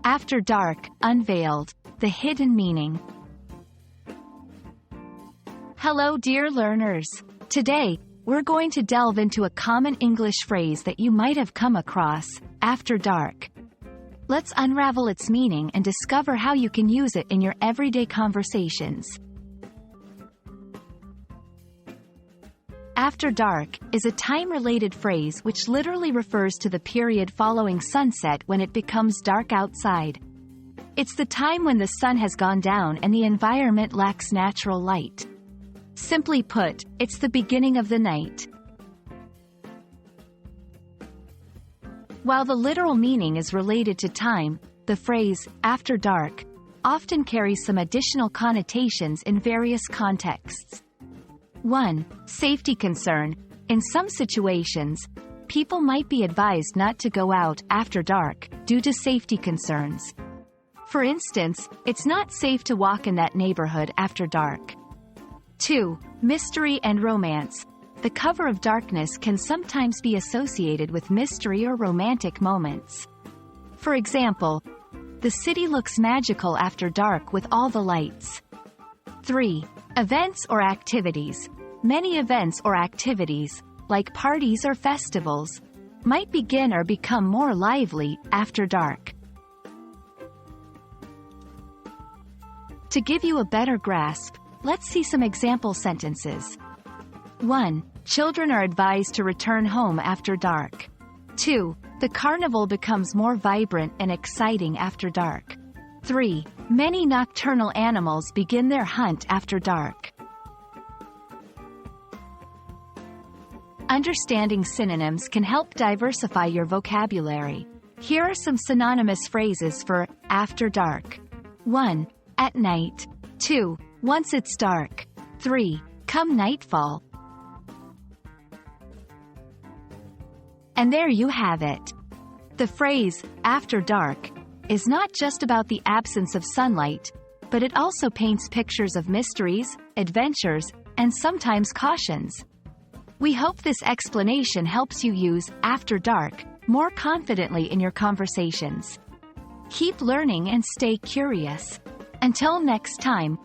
After dark, unveiled, the hidden meaning. Hello dear learners. Today, we're going to delve into a common English phrase that you might have come across, after dark. Let's unravel its meaning and discover how you can use it in your everyday conversations. After dark is a time-related phrase which literally refers to the period following sunset when it becomes dark outside. It's the time when the sun has gone down and the environment lacks natural light. Simply put, it's the beginning of the night. While the literal meaning is related to time, the phrase, after dark, often carries some additional connotations in various contexts. 1. Safety concern. In some situations, people might be advised not to go out after dark due to safety concerns. For instance, it's not safe to walk in that neighborhood after dark. 2. Mystery and romance. The cover of darkness can sometimes be associated with mystery or romantic moments. For example, the city looks magical after dark with all the lights. 3. Events or activities. Many events or activities, like parties or festivals, might begin or become more lively after dark. To give you a better grasp, let's see some example sentences. 1. Children are advised to return home after dark. 2. The carnival becomes more vibrant and exciting after dark. 3. Many nocturnal animals begin their hunt after dark. Understanding synonyms can help diversify your vocabulary. Here are some synonymous phrases for after dark. 1. At night. 2. Once it's dark. 3. Come nightfall. And there you have it. The phrase, after dark, is not just about the absence of sunlight, but it also paints pictures of mysteries, adventures, and sometimes cautions. We hope this explanation helps you use after dark more confidently in your conversations. Keep learning and stay curious. Until next time,